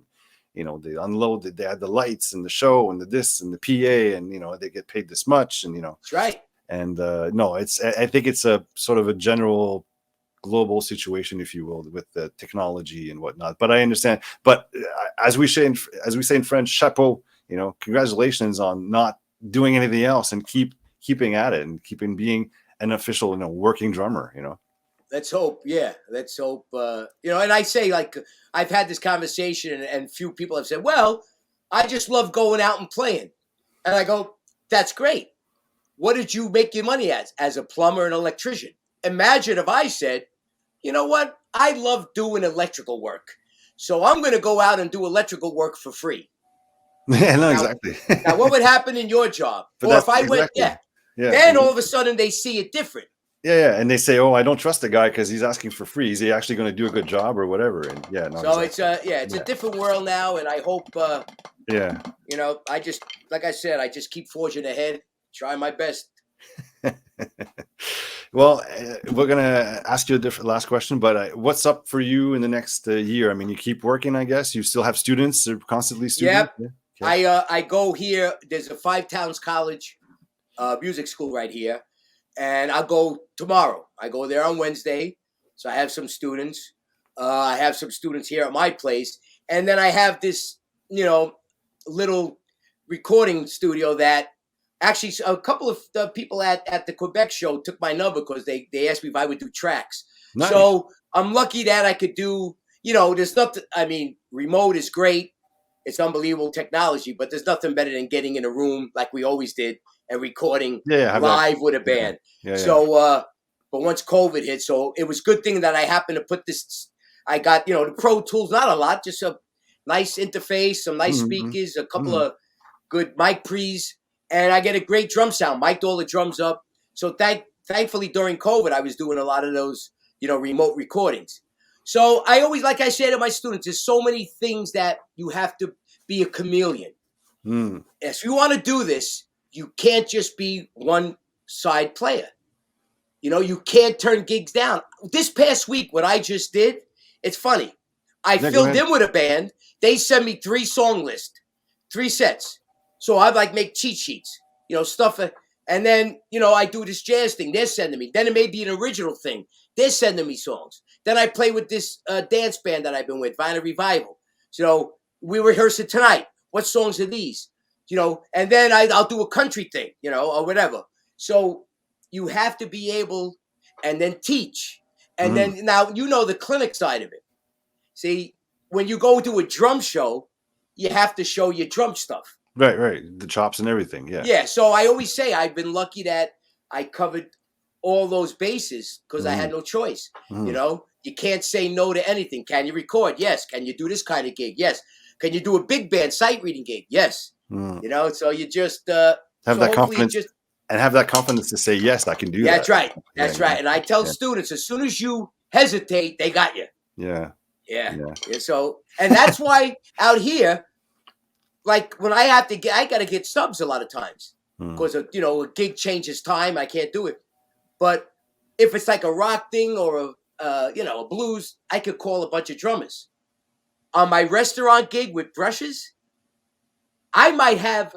they unloaded. They had the lights and the show and the this and the PA and they get paid this much and That's right. And no, I think it's a sort of a general global situation, if you will, with the technology and whatnot. But I understand. But as we say in French, chapeau. Congratulations on not doing anything else and keeping at it and keeping being an official, working drummer. Let's hope. Yeah, let's hope. And I say, like, I've had this conversation, and few people have said, "Well, I just love going out and playing," and I go, "That's great. What did you make your money as a plumber and electrician?" Imagine if I said, "You know what? I love doing electrical work, so I'm going to go out and do electrical work for free." Yeah, no, exactly. Now, what would happen in your job? Or if I went, then all of a sudden they see it different. Yeah, and they say, "Oh, I don't trust the guy because he's asking for free. Is he actually going to do a good job or whatever?" And so exactly. It's a different world now, and I hope. I just, like I said, I just keep forging ahead, try my best. Well, we're gonna ask you a different last question, but what's up for you in the next year? I mean, you keep working, I guess. You still have students, they're constantly students. Yep. Yeah. I go here. There's a 5 Towns College music school right here. And I'll go tomorrow. I go there on Wednesday. So I have some students. I have some students here at my place. And then I have this, little recording studio that actually a couple of people at the Quebec show took my number because they asked me if I would do tracks. Nice. So I'm lucky that I could do, there's nothing, remote is great. It's unbelievable technology, but there's nothing better than getting in a room like we always did and recording live with a band. Yeah. So, but once COVID hit, so it was a good thing that I happened to put this, I got, the Pro Tools, not a lot, just a nice interface, some nice speakers, a couple of good mic pre's, and I get a great drum sound, mic'd all the drums up. So thankfully during COVID, I was doing a lot of those, remote recordings. So I always, like I say to my students, there's so many things that you have to be a chameleon. If you want to do this, you can't just be one side player. You can't turn gigs down. This past week, what I just did, it's funny. I filled in with a band. They send me 3 song lists, 3 sets. So I make cheat sheets, stuff. And then, I do this jazz thing. They're sending me. Then it may be an original thing. They're sending me songs. Then I play with this dance band that I've been with, Vinyl Revival. So we rehearse it tonight. What songs are these? And then I'll do a country thing, or whatever. So you have to be able and then teach. And then now, the clinic side of it. See, when you go to a drum show, you have to show your drum stuff. Right. The chops and everything. Yeah. Yeah. So I always say I've been lucky that I covered all those bases because I had no choice. You can't say no to anything. Can you record? Yes. Can you do this kind of gig? Yes. Can you do a big band sight reading gig? Yes. So you just have that confidence and have that confidence to say, yes, I can do that. That's right. That's right. And I tell students, as soon as you hesitate, they got you. Yeah. So, and that's why out here, like when I got to get subs a lot of times because, a gig changes time. I can't do it. But if it's like a rock thing or a blues, I could call a bunch of drummers. On my restaurant gig with brushes, I might have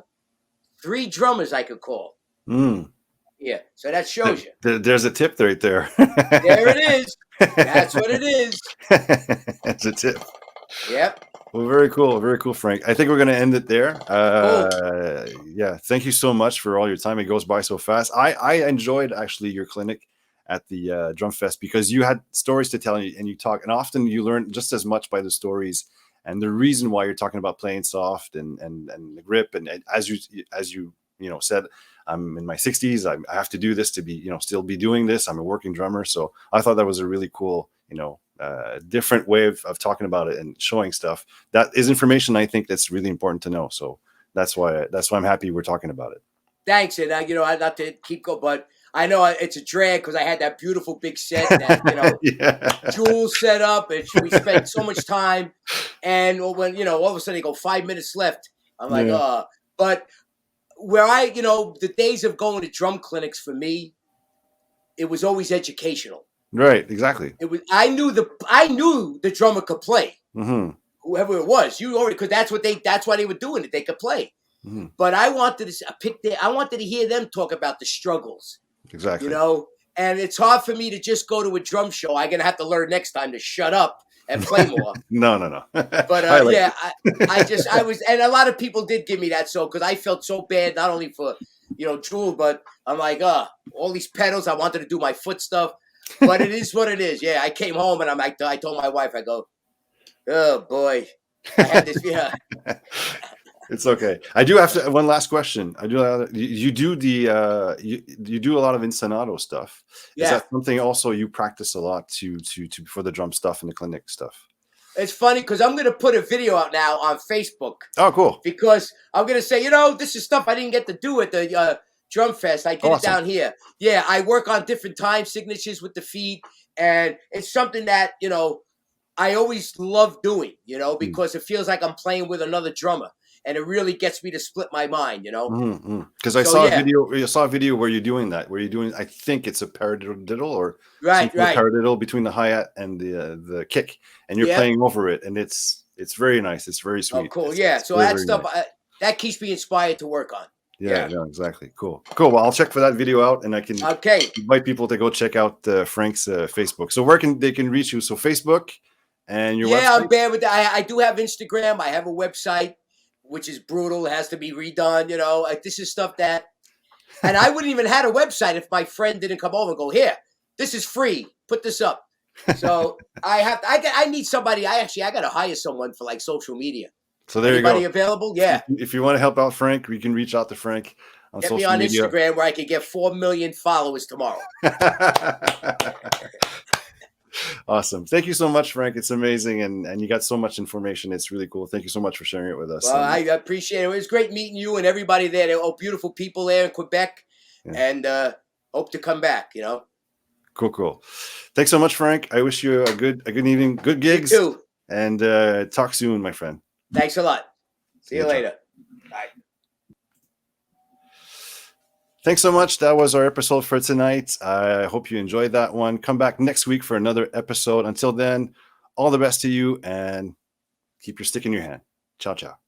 3 drummers I could call. Yeah. So that shows you. There's a tip right there. There it is. That's what it is. That's a tip. Yep. Well, very cool, Frank. I think we're going to end it there. Cool. Yeah, thank you so much for all your time. It goes by so fast. I enjoyed actually your clinic at the Drum Fest because you had stories to tell and you talk, and often you learn just as much by the stories and the reason why you're talking about playing soft and the grip. And as you said, I'm in my 60s. I have to do this to be still be doing this. I'm a working drummer, so I thought that was a really cool different way of talking about it and showing stuff. That is information I think that's really important to know. So that's why I'm happy we're talking about it. Thanks, and I'd love to keep going, but I know it's a drag because I had that beautiful big set that Yeah. Jules set up, and we spent so much time. And when all of a sudden they go 5 minutes left, I'm like, Yeah. But where the days of going to drum clinics for me, it was always educational. Right. Exactly. It was I knew the drummer could play. Mm-hmm. Whoever it was, because that's why they were doing it. They could play. Mm-hmm. But I wanted to hear them talk about the struggles. Exactly. And it's hard for me to just go to a drum show. I'm gonna have to learn next time to shut up and play more. No. But I was, and a lot of people did give me that because I felt so bad, not only for Jewel, but I'm like, all these pedals. I wanted to do my foot stuff, but it is what it is. Yeah, I came home and I told my wife, I go, oh boy, I had this. Yeah. It's okay. I do have to one last question. You do you do a lot of insonato stuff. Yeah. Is that something also you practice a lot to for the drum stuff and the clinic stuff? It's funny because I'm going to put a video out now on Facebook. Oh, cool. Because I'm going to say, this is stuff I didn't get to do at the Drum Fest. I did it down here. Yeah, I work on different time signatures with the feet, and it's something that I always love doing. Because it feels like I'm playing with another drummer. And it really gets me to split my mind, Because I saw a video where you're doing that, I think it's a paradiddle or right. paradiddle between the hi-hat and the kick, and you're playing over it, and it's very nice. It's very sweet. Oh, cool. It's so that stuff, nice. That keeps me inspired to work on. Yeah, exactly. Cool. Well, I'll check for that video out, and I can invite people to go check out Frank's Facebook. So where they can reach you? So Facebook and your website? Yeah, I'm bad with that. I do have Instagram. I have a website, which is brutal. It has to be redone. This is stuff that, and I wouldn't even had a website if my friend didn't come over and go, here, this is free. Put this up. So I need somebody. I got to hire someone for like social media. So there Anybody you go. Available? Yeah. If you want to help out Frank, we can reach out to Frank on social media. Get me on Instagram where I can get 4 million followers tomorrow. Awesome. Thank you so much, Frank. It's amazing. And you got so much information. It's really cool. Thank you so much for sharing it with us. Well, I appreciate it. It was great meeting you and everybody there. They're all beautiful people there in Quebec. Yeah. And hope to come back, Cool. Thanks so much, Frank. I wish you a good evening, good gigs. You too. And talk soon, my friend. Thanks a lot. See you later. Bye. Thanks so much. That was our episode for tonight. I hope you enjoyed that one. Come back next week for another episode. Until then, all the best to you and keep your stick in your hand. Ciao, ciao.